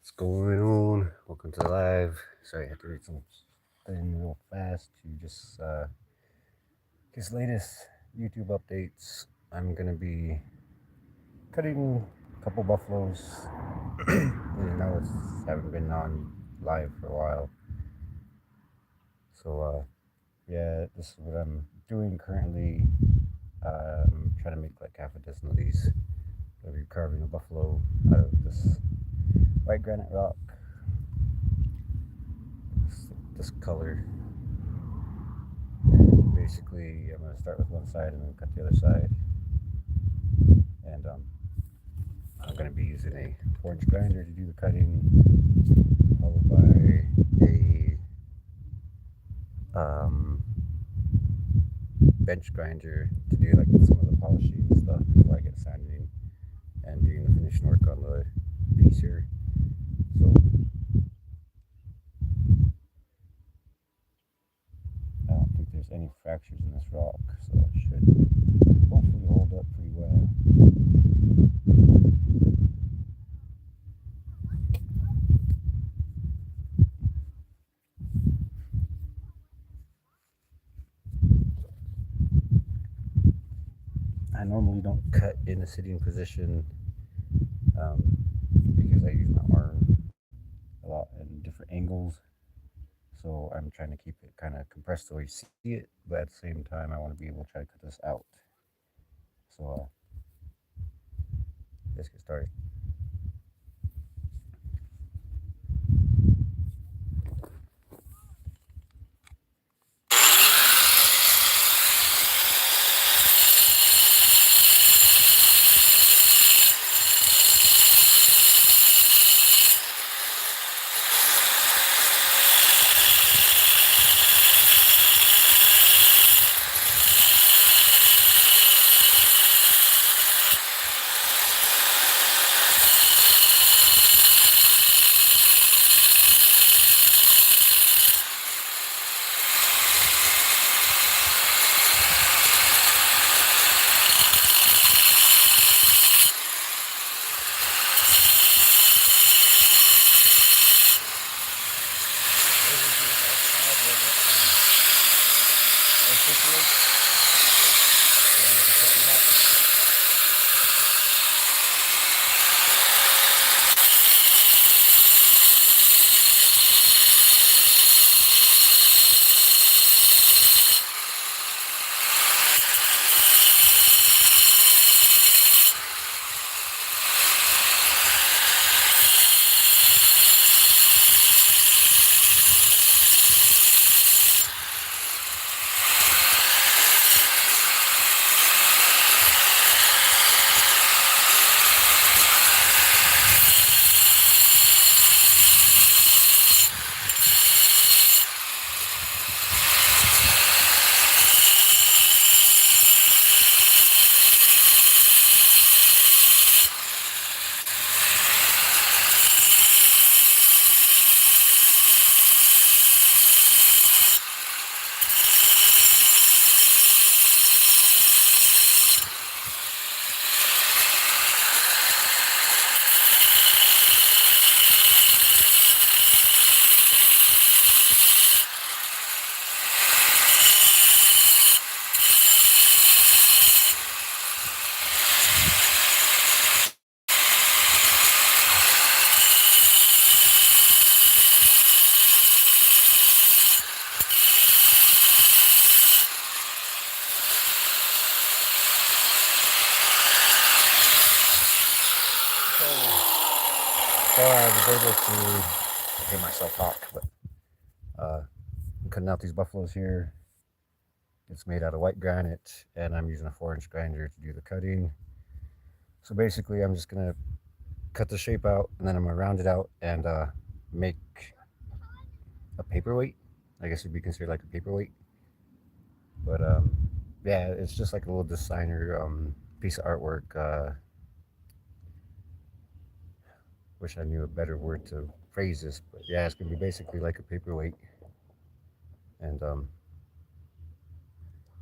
What's going on? Welcome to the live. Sorry, I had to read something real fast to just his latest YouTube updates. I'm gonna be cutting a couple buffaloes. It's haven't been on live for a while, so yeah, this is what I'm doing currently. I'm trying to make like half a dozen of these. I'll be carving a buffalo out of this white granite rock. This color. Basically, I'm going to start with one side and then cut the other side. And I'm going to be using a 4-inch grinder to do the cutting, followed by a bench grinder to do like some of the polishing and stuff before I get sanding and doing the finishing work on the piece here. So I don't think there's any fractures in this rock, so it should hopefully hold up pretty well. I normally don't cut in a sitting position because I use my arm a lot in different angles. So I'm trying to keep it kind of compressed so you see it, but at the same time I want to be able to try to cut this out. So let's get started. So I was able to hear myself talk, but I'm cutting out these buffaloes here. It's made out of white granite, and I'm using a 4-inch grinder to do the cutting. So basically, I'm just gonna cut the shape out, and then I'm gonna round it out and make a paperweight. I guess it'd be considered like a paperweight. But yeah, it's just like a little designer piece of artwork. Wish I knew a better word to phrase this, but yeah, it's gonna be basically like a paperweight. And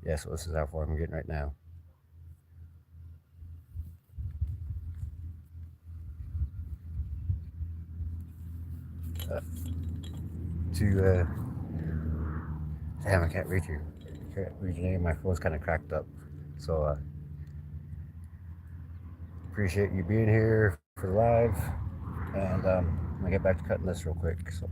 yeah, so this is how far I'm getting right now. uh, to damn, I can't read you. Can't read your name. My phone's kind of cracked up. So appreciate you being here for the live, and I'm gonna get back to cutting this real quick. So.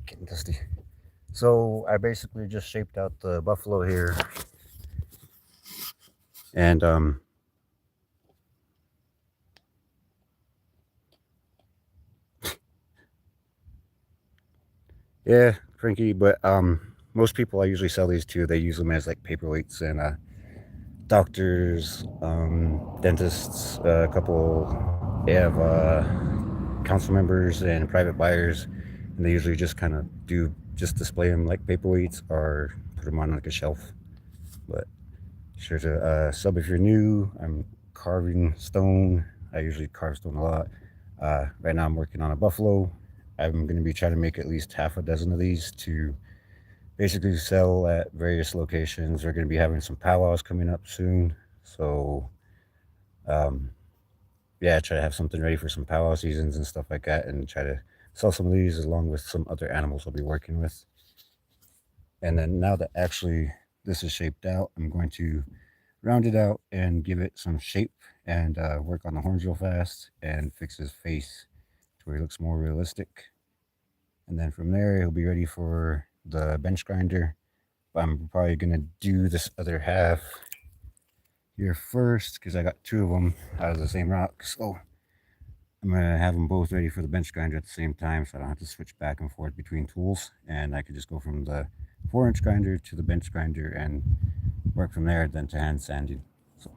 Getting dusty. So I basically just shaped out the buffalo here, and yeah, Frankie. But most people I usually sell these to, they use them as like paperweights, and doctors, dentists, a couple, they have council members and private buyers, and they usually just kind of just display them like paperweights or put them on like a shelf. But sure to sub if you're new. I'm carving stone. I usually carve stone a lot. Right now I'm working on a buffalo. I'm going to be trying to make at least half a dozen of these to basically sell at various locations. We're going to be having some powwows coming up soon. So, yeah, try to have something ready for some powwow seasons and stuff like that, and try to sell some of these along with some other animals I'll be working with. And then now that actually this is shaped out, I'm going to round it out and give it some shape, and work on the horns real fast and fix his face to where he looks more realistic. And then from there, he'll be ready for the bench grinder. I'm probably going to do this other half here first because I got two of them out of the same rock. So I'm going to have them both ready for the bench grinder at the same time, so I don't have to switch back and forth between tools. And I could just go from the 4-inch grinder to the bench grinder and work from there, then to hand sanding. So.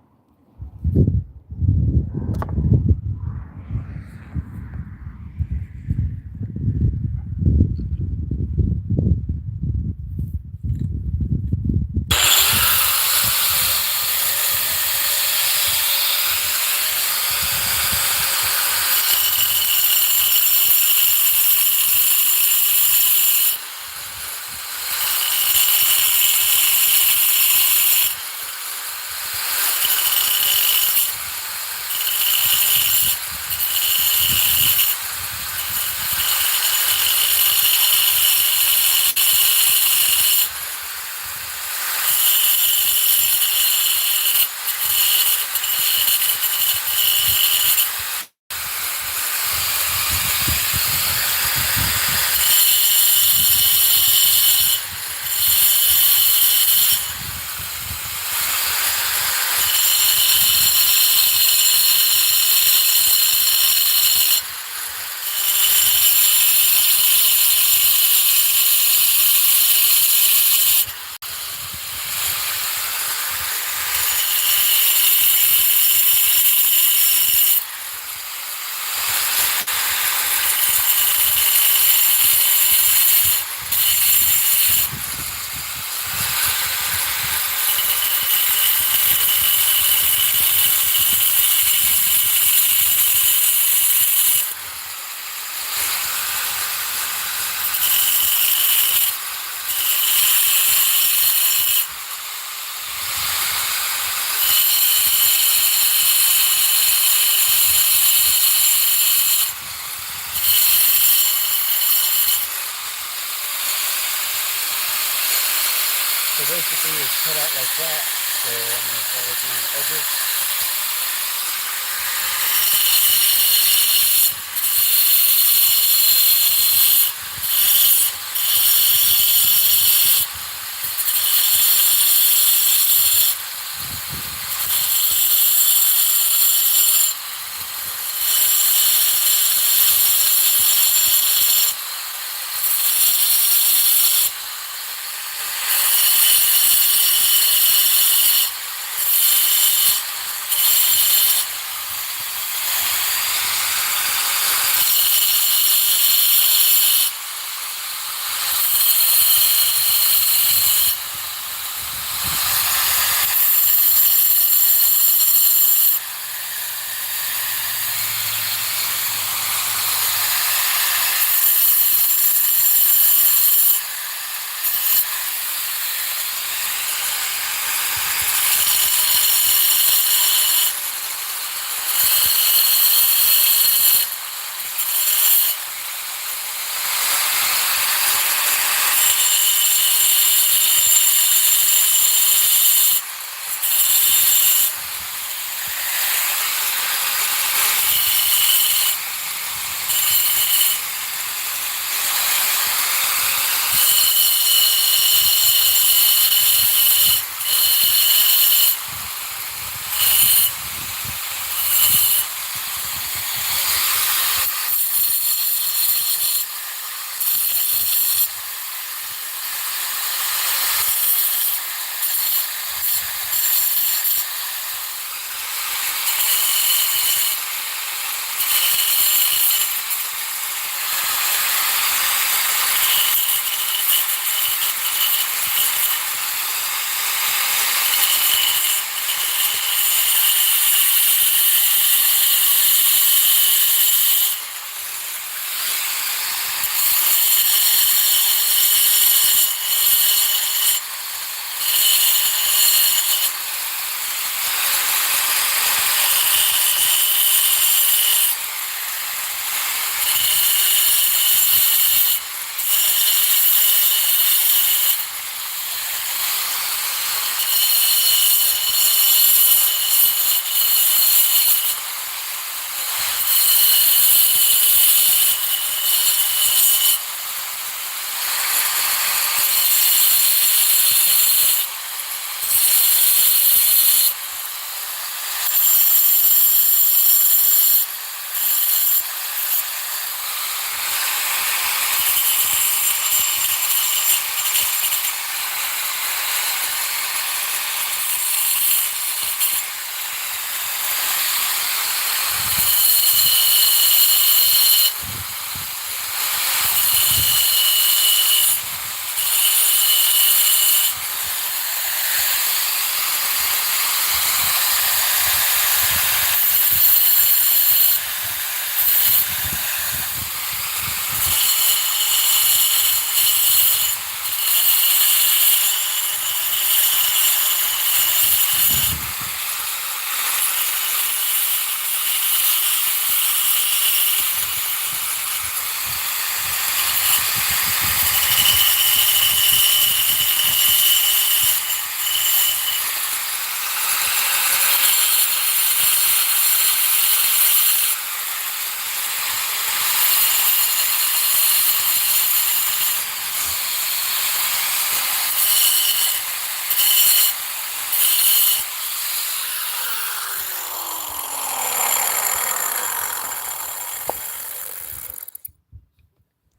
So basically it's cut out like that. So I'm going to start working on the edges.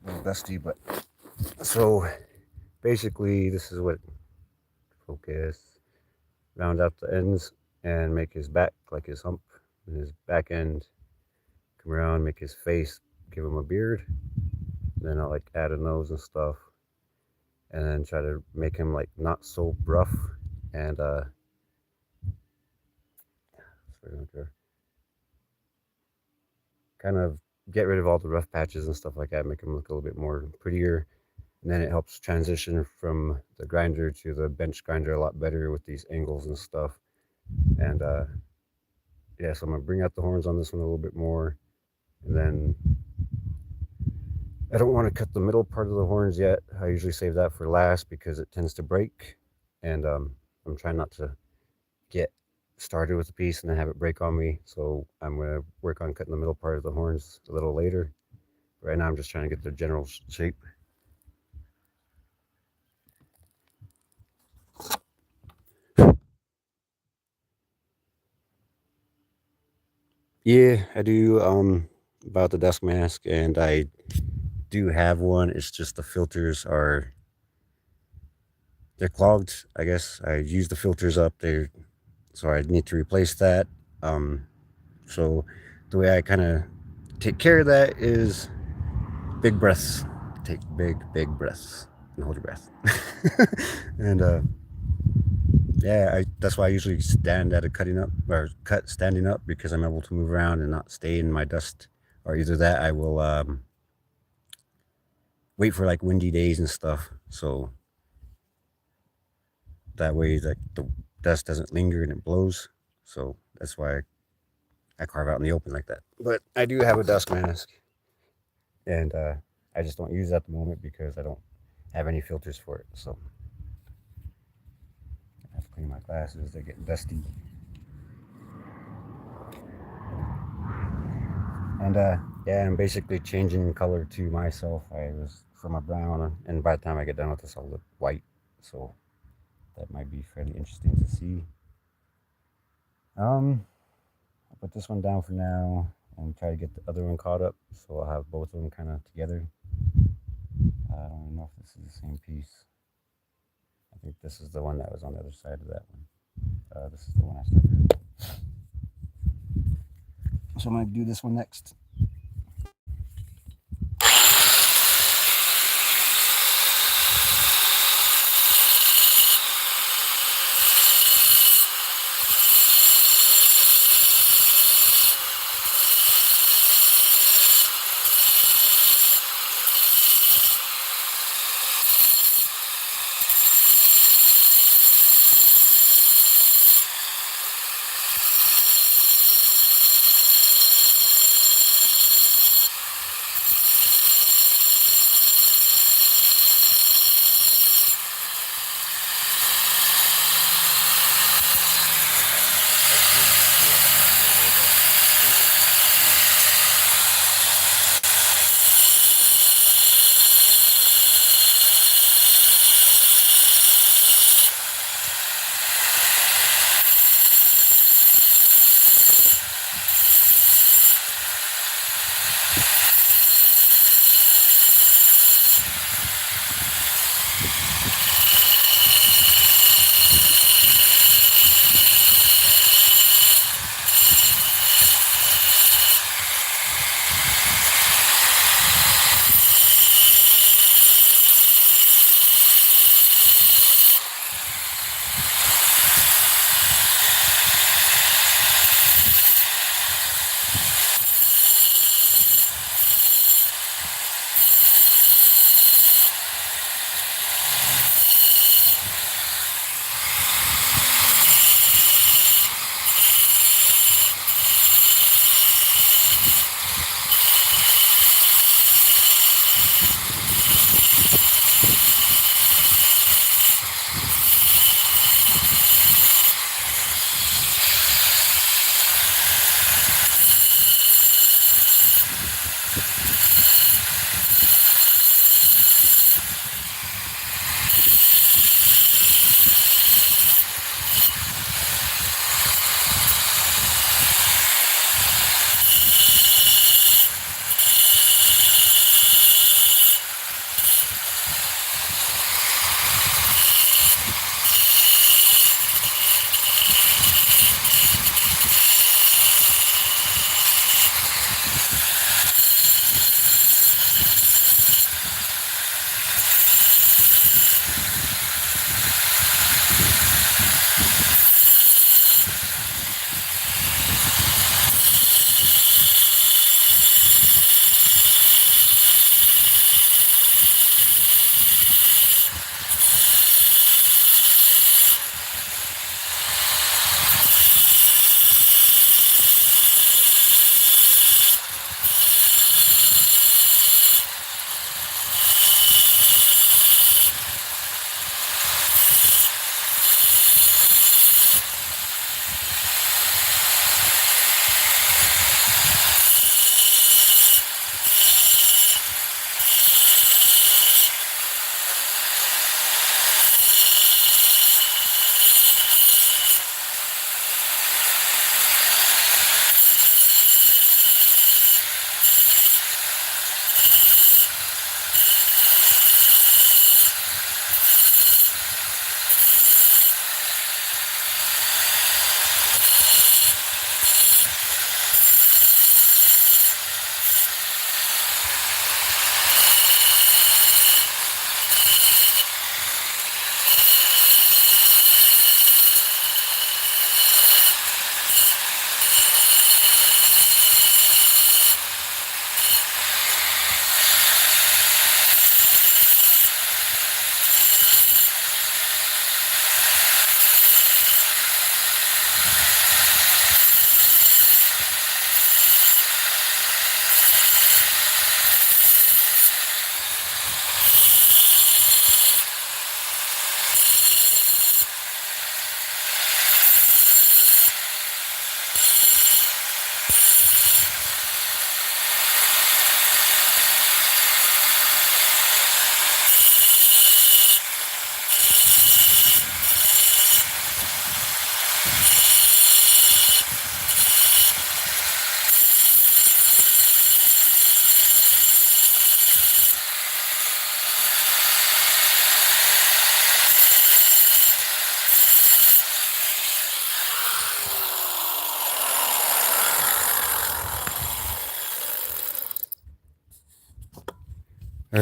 A little dusty, but so basically this is what focus. Round out the ends and make his back like his hump, and his back end come around, make his face, give him a beard. Then I'll like add a nose and stuff, and then try to make him like not so rough and kind of get rid of all the rough patches and stuff like that, make him look a little bit more prettier. And then it helps transition from the grinder to the bench grinder a lot better with these angles and stuff. And yeah, so I'm gonna bring out the horns on this one a little bit more, and then I don't want to cut the middle part of the horns yet. I usually save that for last because it tends to break. and I'm trying not to get started with a piece and then have it break on me. So I'm gonna work on cutting the middle part of the horns a little later. Right now I'm just trying to get the general shape. Yeah, I do about the dust mask, and I do have one. It's just the filters are they're clogged, I guess. I use the filters up there, so I need to replace that. Um so the way I kind of take care of that is big breaths. Take big breaths and hold your breath. And yeah, that's why I usually stand at a cutting up or cut standing up because I'm able to move around and not stay in my dust. Or either that, I will wait for like windy days and stuff, so that way like the dust doesn't linger and it blows. So that's why I carve out in the open like that. But I do have a dust mask, and I just don't use it at the moment because I don't have any filters for it. So I have to clean my glasses; they're getting dusty. And yeah, I'm basically changing color to myself. I was from a brown, and by the time I get done with this, I'll look white. So that might be fairly interesting to see. I'll put this one down for now and try to get the other one caught up. So I'll have both of them kind of together. I don't even know if this is the same piece. I think this is the one that was on the other side of that one. This is the one I started. So I'm gonna do this one next.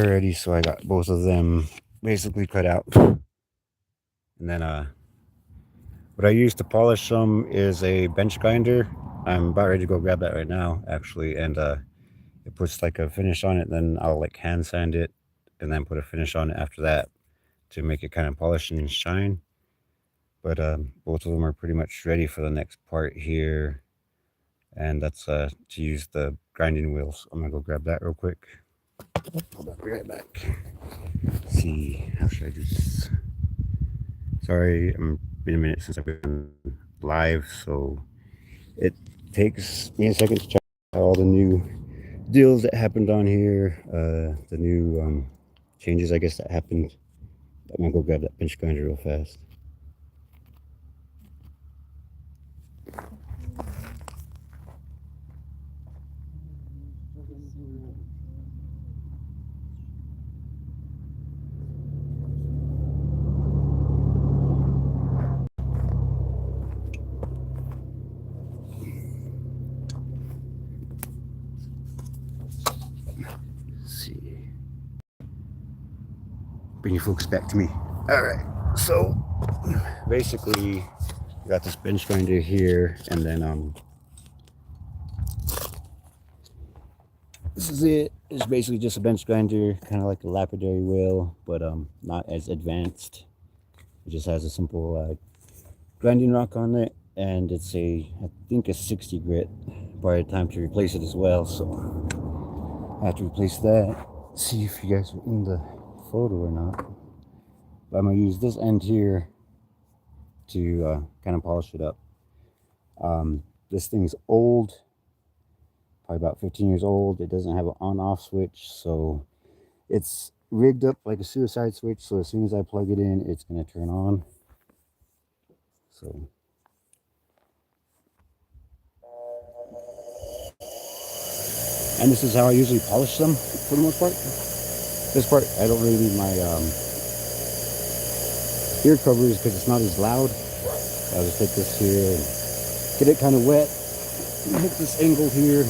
already, so I got both of them basically cut out. And then what I use to polish them is a bench grinder. I'm about ready to go grab that right now, actually, and it puts like a finish on it. Then I'll like hand sand it and then put a finish on it after that to make it kind of polish and shine. But both of them are pretty much ready for the next part here, and that's to use the grinding wheels. I'm gonna go grab that real quick. Hold on, be right back. Let's see, how should I do this? Sorry, it's been a minute since I've been live, so it takes me a second to check all the new deals that happened on here, the new changes, I guess, that happened. I'm gonna go grab that bench grinder real fast. See, bring your folks back to me. All right, so basically we got this bench grinder here, and then this is it. It's basically just a bench grinder, kind of like a lapidary wheel, but not as advanced. It just has a simple grinding rock on it, and it's I think a 60 grit. Probably time to replace it as well, so I have to replace that. See if you guys are in the photo or not. But I'm gonna use this end here to kind of polish it up. This thing's old, probably about 15 years old. It doesn't have an on-off switch, so it's rigged up like a suicide switch, so as soon as I plug it in, it's going to turn on. So and this is how I usually polish them for the most part. This part I don't really need my ear covers because it's not as loud. I'll just take this here and get it kind of wet and hit this angle here.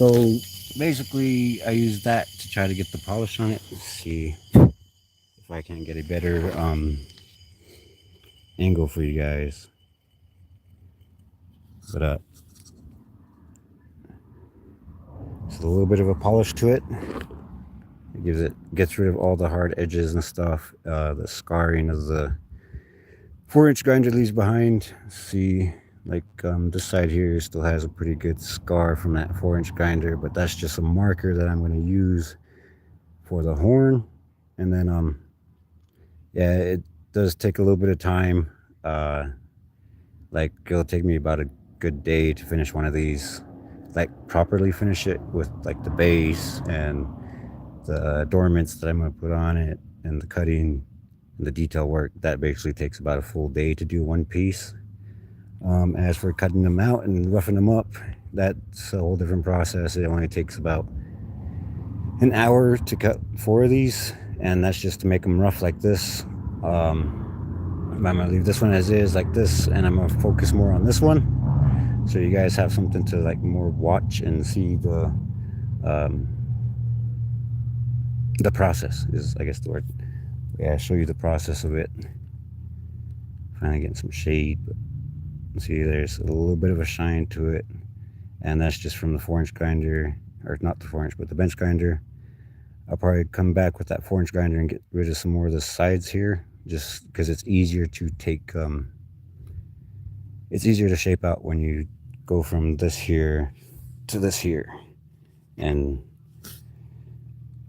So basically I use that to try to get the polish on it. Let's see if I can get a better angle for you guys. But it's a little bit of a polish to it. It gets rid of all the hard edges and stuff. The scarring of the 4-inch grinder leaves behind. See, like this side here still has a pretty good scar from that 4-inch grinder, but that's just a marker that I'm going to use for the horn. And then yeah, it does take a little bit of time. Like it'll take me about a good day to finish one of these, like properly finish it with like the base and the adornments that I'm going to put on it and the cutting and the detail work. That basically takes about a full day to do one piece. As for cutting them out and roughing them up, that's a whole different process. It only takes about an hour to cut 4 of these, and that's just to make them rough like this. I'm gonna leave this one as is like this, and I'm gonna focus more on this one so you guys have something to like more watch and see the process is, I guess, the word. Yeah, show you the process of it. Finally getting some shade, but see there's a little bit of a shine to it, and that's just from the 4-inch grinder, or not the 4-inch but the bench grinder. I'll probably come back with that 4-inch grinder and get rid of some more of the sides here, just because it's easier to take it's easier to shape out when you go from this here to this here. And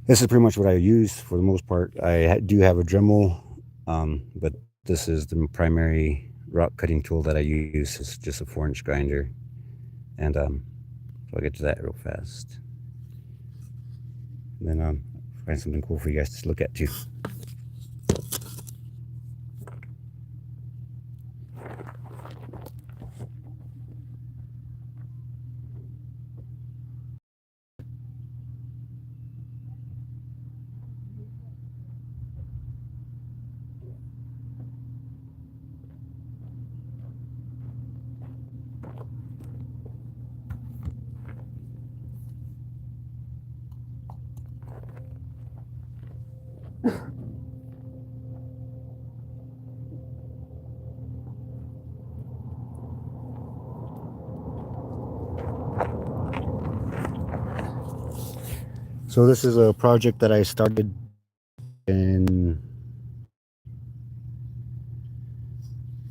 this is pretty much what I use for the most part. I do have a Dremel, but this is the primary rock cutting tool that I use. It's just a 4-inch grinder. And so I'll get to that real fast. And then find something cool for you guys to look at too. So this is a project that I started in,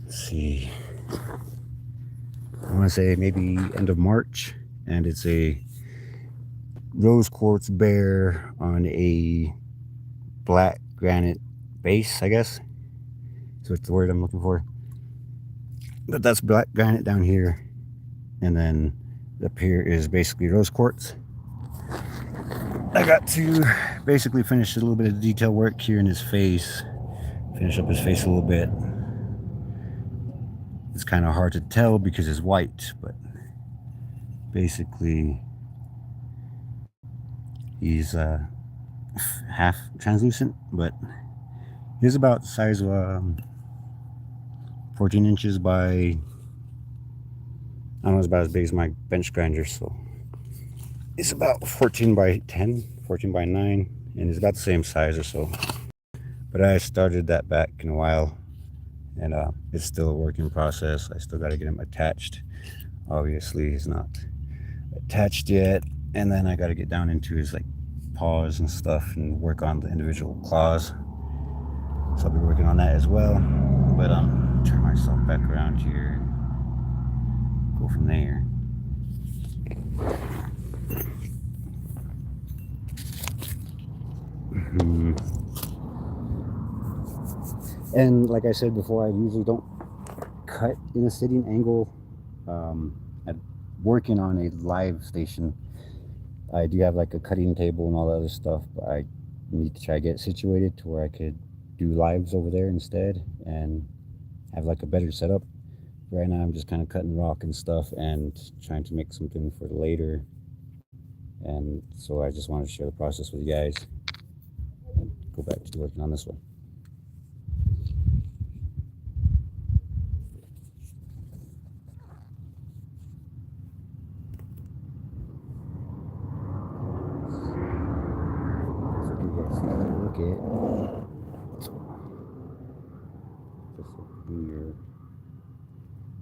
let's see, I want to say maybe end of March, and it's a rose quartz bear on a black granite base, I guess. So it's the word I'm looking for. But that's black granite down here, and then up here is basically rose quartz. I got to basically finish a little bit of detail work here in his face, finish up his face a little bit. It's kind of hard to tell because it's white, but basically he's half translucent, but he's about the size of 14 inches by, I don't know, it's about as big as my bench grinder, so it's about 14 by 10, 14 by 9, and it's about the same size or so. But I started that back in a while, and it's still a work in process. I still got to get him attached. Obviously he's not attached yet, and then I got to get down into his like paws and stuff and work on the individual claws. So I'll be working on that as well. But turn myself back around here and go from there. And like I said before, I usually don't cut in a sitting angle. I'm working on a live station. I do have like a cutting table and all that other stuff, but I need to try to get it situated to where I could do lives over there instead and have like a better setup. Right now I'm just kind of cutting rock and stuff and trying to make something for later. And so I just wanted to share the process with you guys and go back to working on this one. see how they look at. Just look here.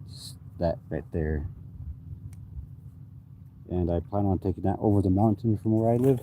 Just that right there. And I plan on taking that over the mountain from where I live.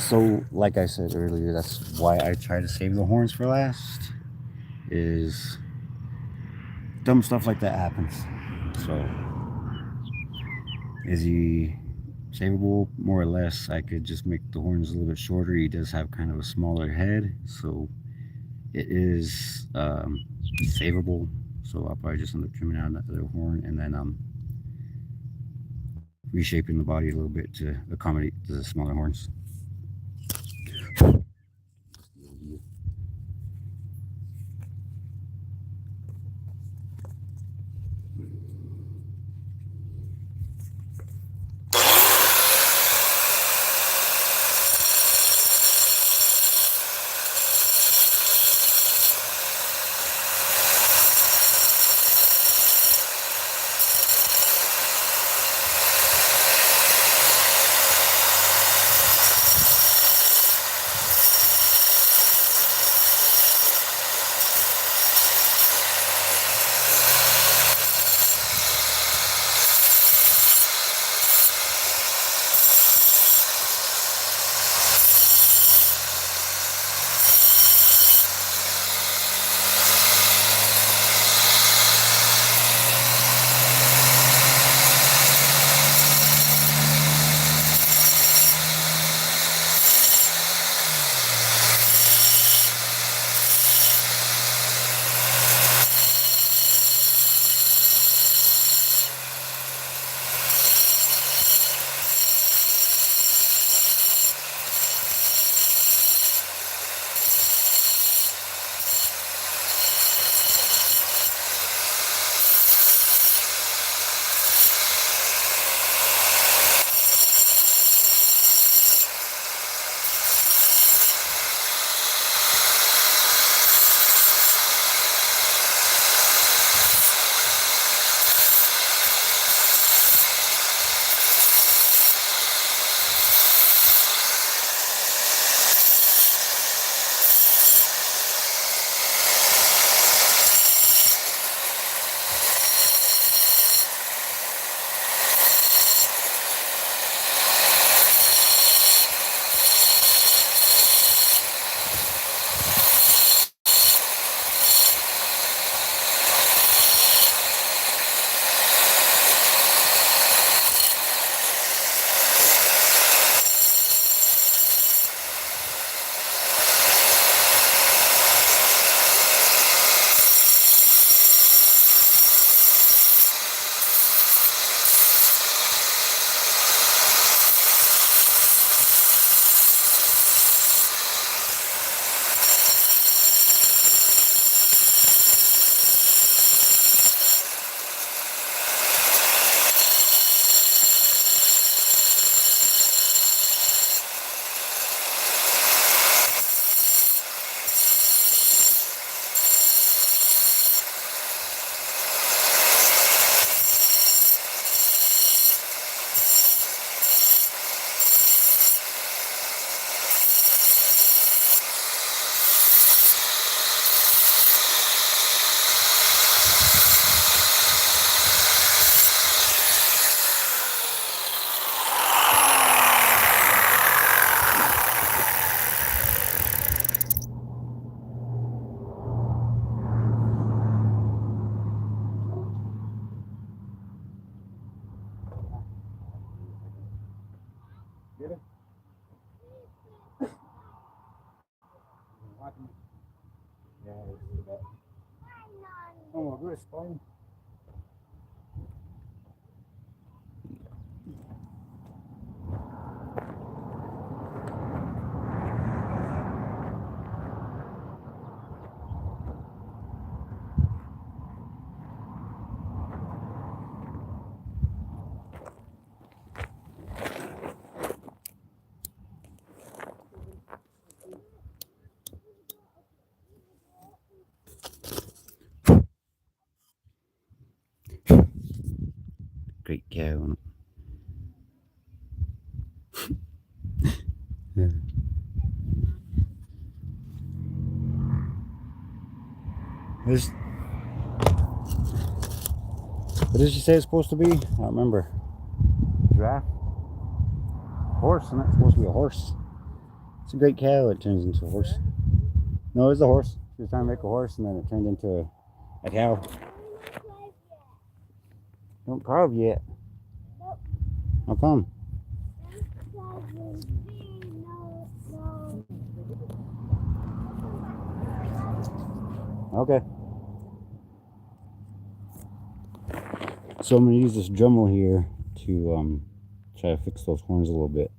So, like I said earlier, that's why I try to save the horns for last, is dumb stuff like that happens. So, as you savable, more or less. I could just make the horns a little bit shorter. He does have kind of a smaller head, so it is savable. So I'll probably just end up trimming out another horn and then reshaping the body a little bit to accommodate the smaller horns. Get it? Yeah, it's that. Oh, good spine. Great cow. Yeah. This, what did she say it's supposed to be? I don't remember. Giraffe? Horse, and that's supposed to be a horse. It's a great cow, it turns into a horse. No, it's a horse. She was trying to make a horse and then it turned into a cow. Don't carve yet. How come? Okay. So I'm going to use this Dremel here to try to fix those horns a little bit.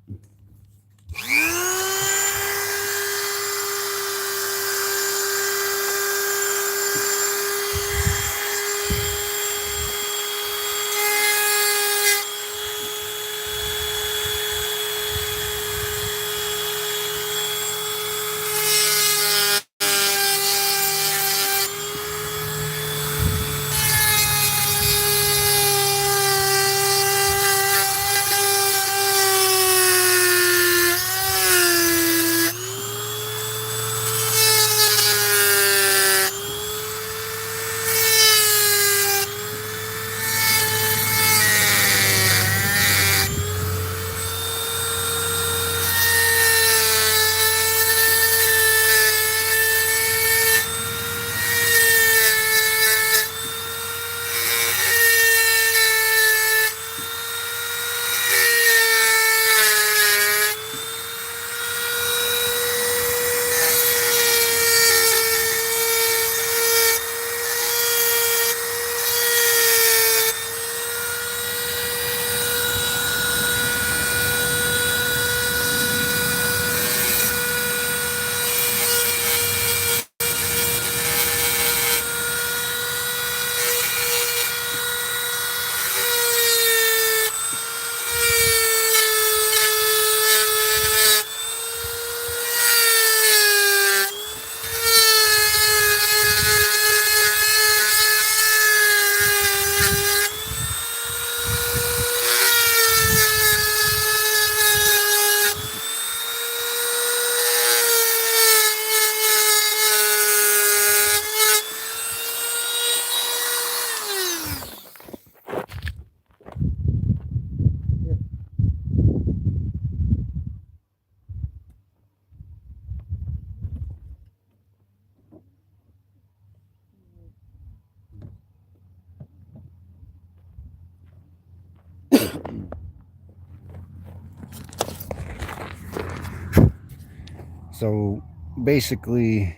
So basically,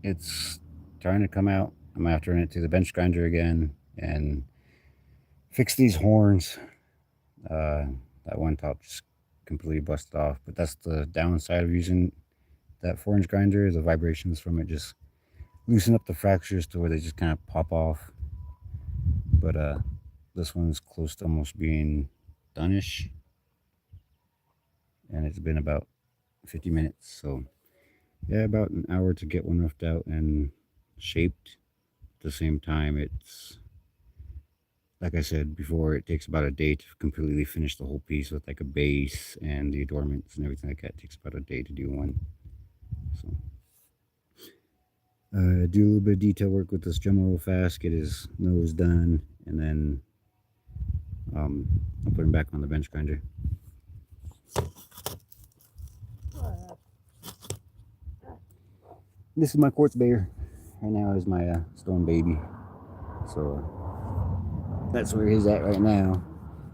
it's trying to come out. I'm after it to the bench grinder again and fix these horns. That one top just completely busted off, but that's the downside of using that 4-inch grinder. The vibrations from it just loosen up the fractures to where they just kind of pop off. But this one's close to almost being done-ish, and it's been about 50 minutes, so yeah, about an hour to get one roughed out and shaped. At the same time, it's like I said before, it takes about a day to completely finish the whole piece with like a base and the adornments and everything like that. It takes about a day to do one. So do a little bit of detail work with this Dremel real fast, get his nose done, and then I'll put him back on the bench grinder. This is my quartz bear. Right now is my storm baby. So that's where he's at right now.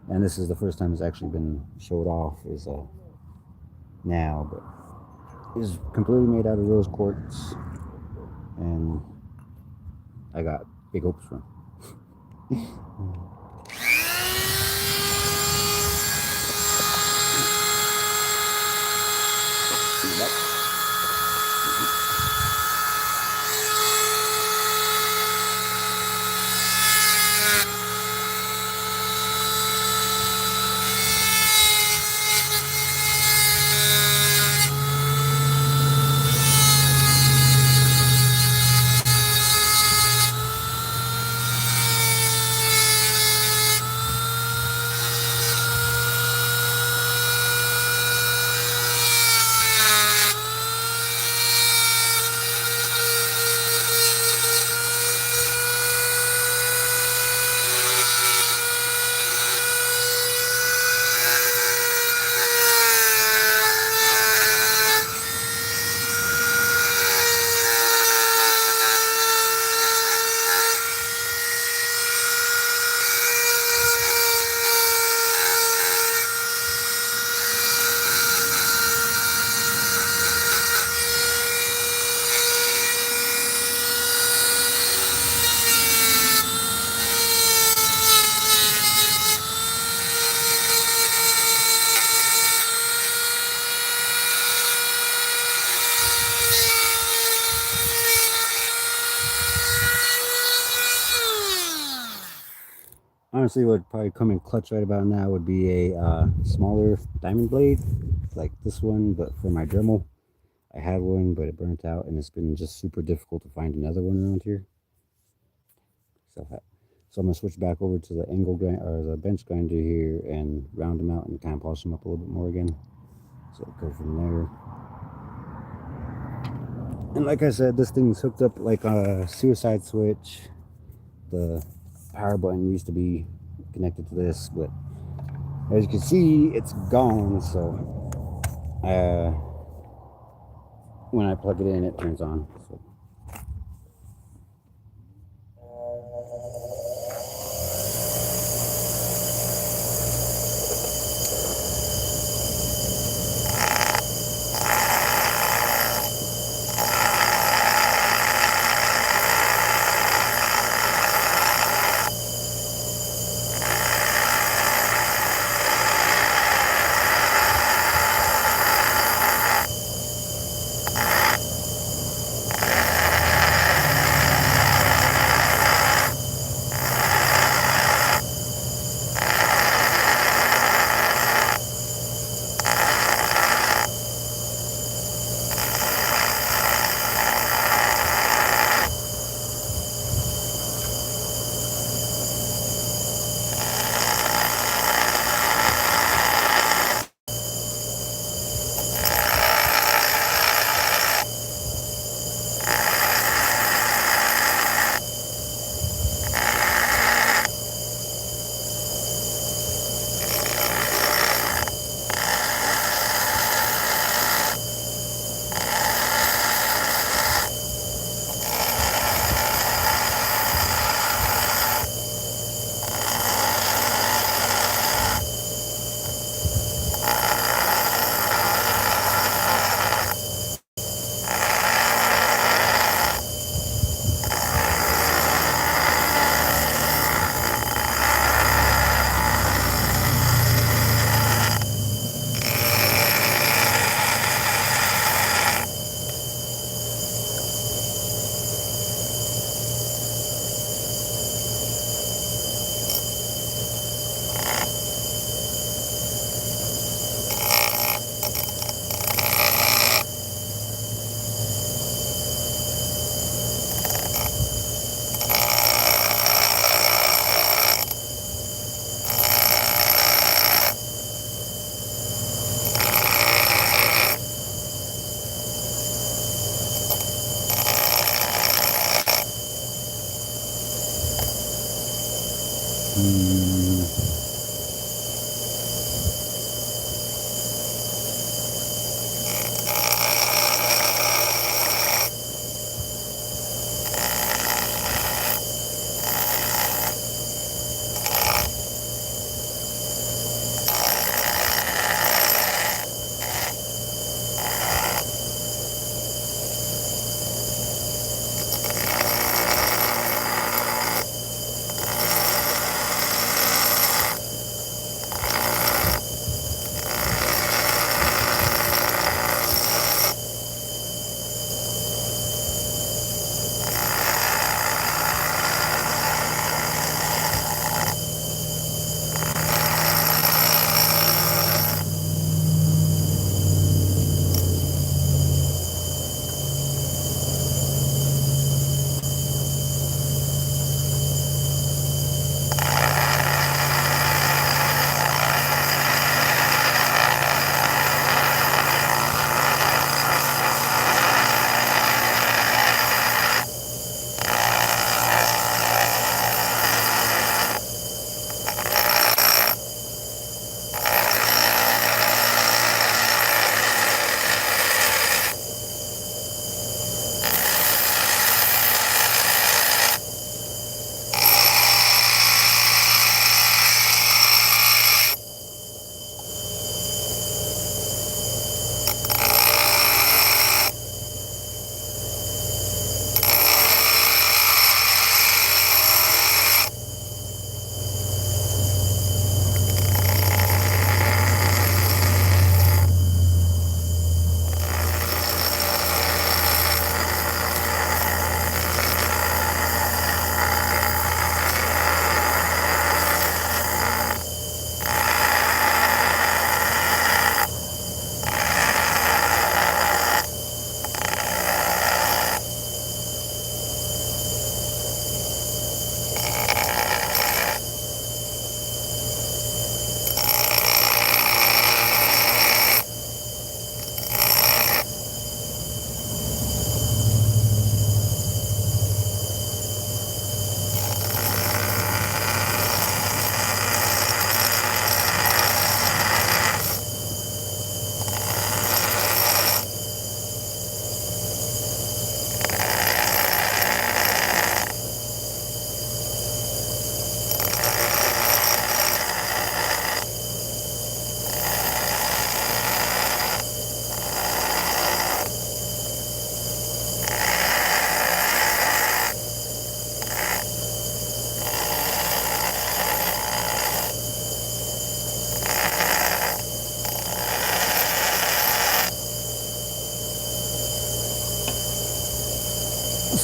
And this is the first time it's actually been showed off is now, but it's completely made out of rose quartz, and I got big hopes for him. honestly, what would probably come in clutch right about now would be a smaller diamond blade, like this one, but for my Dremel. I had one, but it burnt out, and it's been just super difficult to find another one around here. So, so I'm gonna switch back over to the angle grind or the bench grinder here and round them out and kind of polish them up a little bit more again. So go from there. And like I said, this thing's hooked up like a suicide switch. The power button used to be connected to this, but as you can see, it's gone. So when I plug it in, it turns on. So.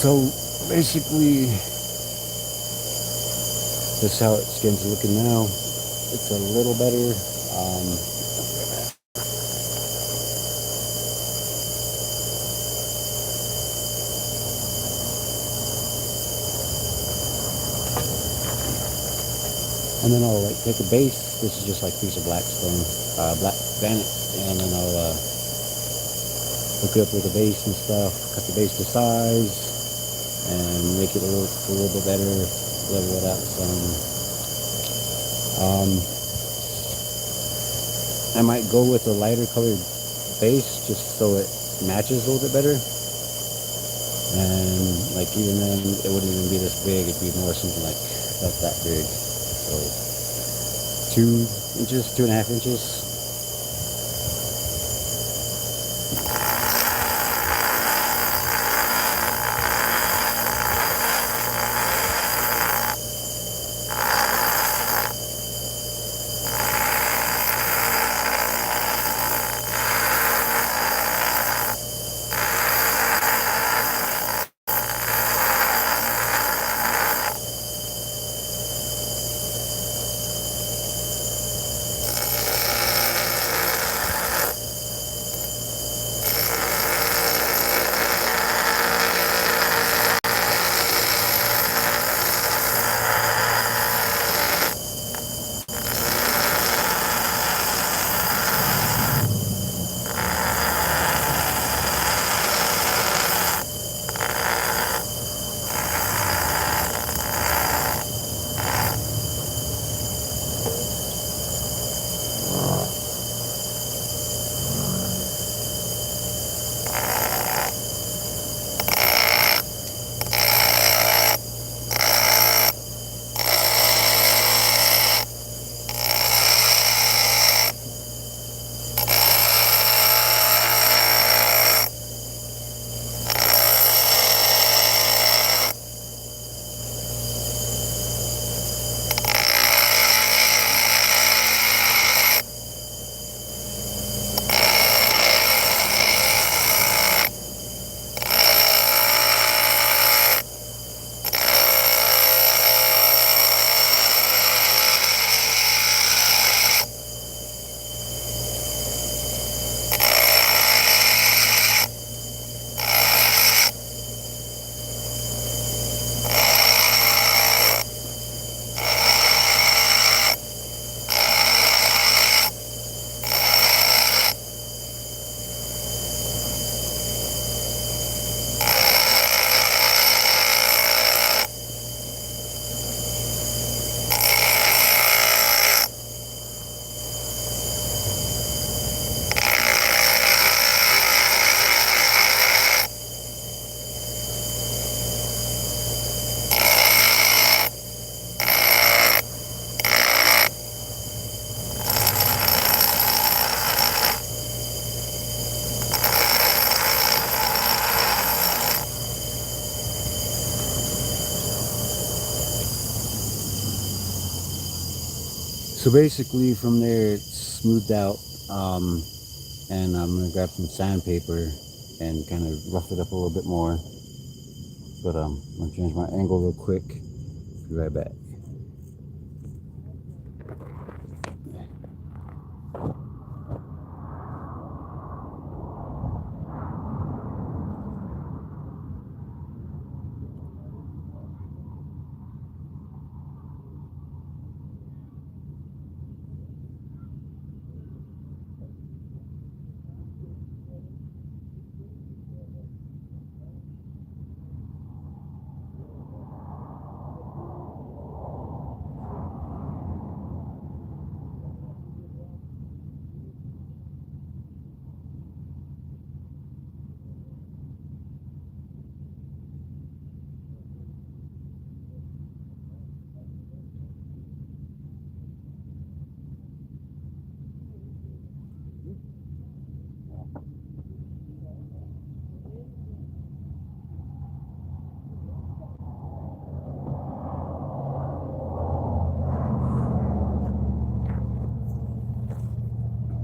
So basically, this is how its skin's looking now. It's a little better. And then I'll like take a base. This is just like a piece of black stone, black granite, and then I'll hook it up with a base and stuff. Cut the base to size and make it look a little bit better. Level it out some. I might go with a lighter colored base just so it matches a little bit better. And like even then, it wouldn't even be this big. It'd be more something like about that big. So 2 inches, 2.5 inches. So basically from there it's smoothed out, and I'm gonna grab some sandpaper and kind of rough it up a little bit more. But I'm gonna change my angle real quick. Be right back.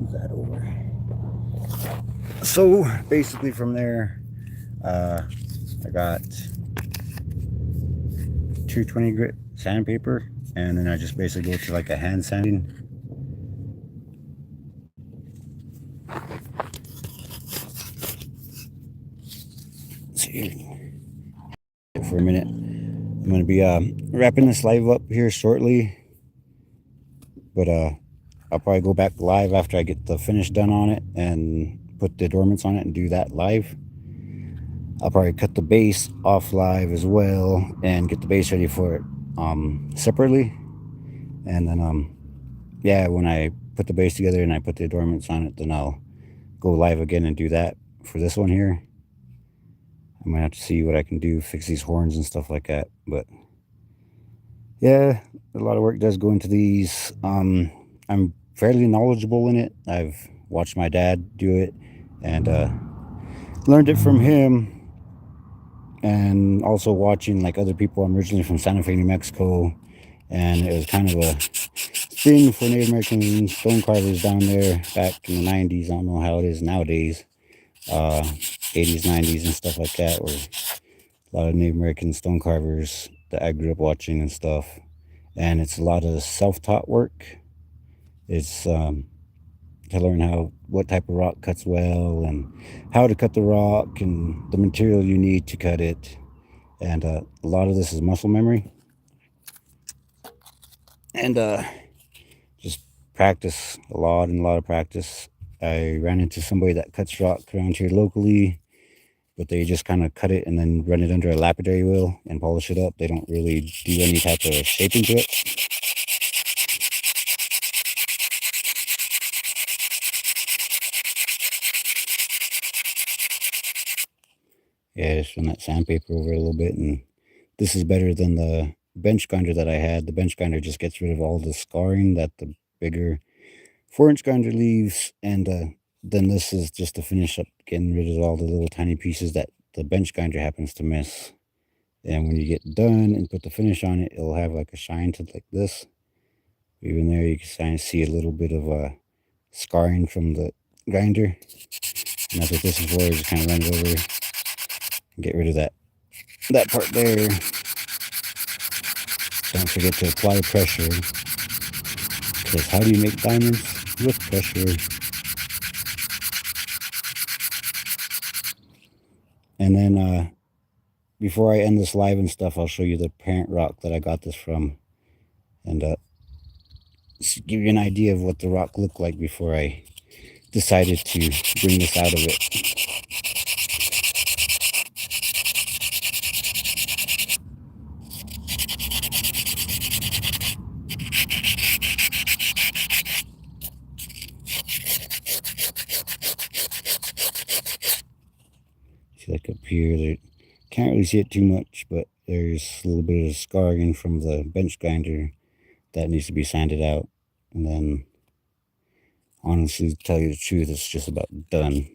That over. So basically from there, I got 220 grit sandpaper, and then I just basically go to like a hand sanding. Let's see for a minute. I'm going to be wrapping this live up here shortly, but I'll probably go back live after I get the finish done on it and put the adornments on it and do that live. I'll probably cut the base off live as well and get the base ready for it separately. And then yeah, when I put the base together and I put the adornments on it, then I'll go live again and do that for this one here. I might have to see what I can do, fix these horns and stuff like that. But yeah, a lot of work does go into these. I'm fairly knowledgeable in it. I've watched my dad do it and learned it from him, and also watching like other people. I'm originally from Santa Fe, New Mexico, and it was kind of a thing for Native American stone carvers down there back in the 90s. I don't know how it is nowadays, 80s, 90s and stuff like that, where a lot of Native American stone carvers that I grew up watching and stuff. And it's a lot of self-taught work. It's to learn what type of rock cuts well and how to cut the rock and the material you need to cut it. And a lot of this is muscle memory. And just practice, a lot of practice. I ran into somebody that cuts rock around here locally, but they just kind of cut it and then run it under a lapidary wheel and polish it up. They don't really do any type of shaping to it. Yeah, just run that sandpaper over it a little bit, and this is better than the bench grinder that I had. The bench grinder just gets rid of all the scarring that the bigger 4-inch grinder leaves, and then this is just to finish up getting rid of all the little tiny pieces that the bench grinder happens to miss. And when you get done and put the finish on it, it'll have like a shine to like this. Even there, you can kind of see a little bit of scarring from the grinder. And that's what this is for, just kind of run it over and get rid of that part there. Don't forget to apply pressure, because how do you make diamonds? With pressure. And then before I end this live and stuff, I'll show you the parent rock that I got this from, and give you an idea of what the rock looked like before I decided to bring this out of it. See, like up here, there, can't really see it too much, but there's a little bit of scarring from the bench grinder that needs to be sanded out. And then, honestly, to tell you the truth, it's just about done.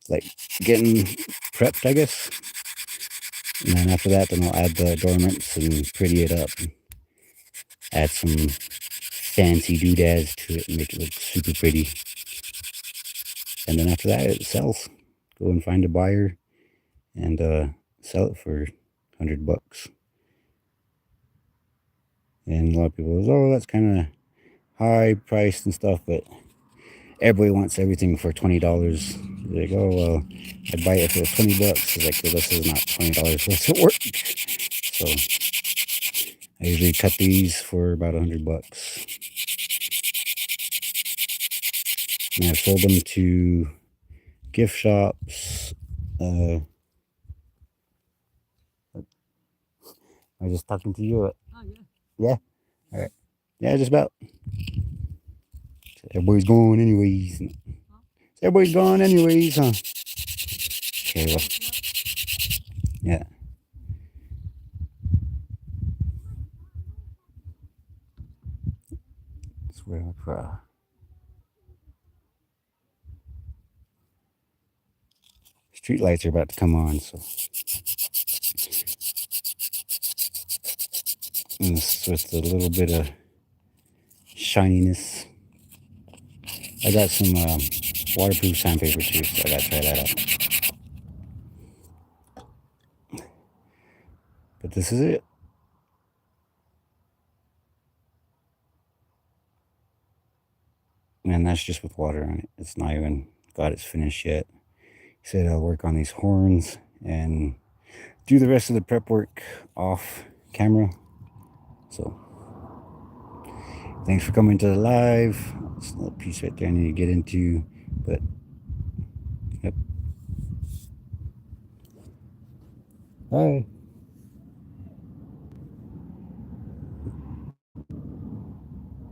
Like getting prepped, I guess. And then after that, then I'll add the adornments and pretty it up. Add some fancy doodads to it and make it look super pretty. And then after that, it sells. Go and find a buyer and sell it for $100. And a lot of people go, oh, that's kind of high priced and stuff, but everybody wants everything for $20. They're like, oh, well, I'd buy it for $20. It's like, well, this is not $20 worth of work. So I usually cut these for about $100. And I've sold them to gift shops. I was just talking to you. Oh, yeah. Yeah? All right. Yeah, just about. Everybody's gone anyways. Everybody's gone anyways, huh? Okay, well. Yeah. That's where street lights are about to come on, so. And it's just a little bit of shininess. I got some waterproof sandpaper too, so I gotta try that out. But this is it. And that's just with water on it. It's not even got its finish yet. He said I'll work on these horns and do the rest of the prep work off camera. So thanks for coming to the live. There's a little piece right there I need to get into, but yep. Bye.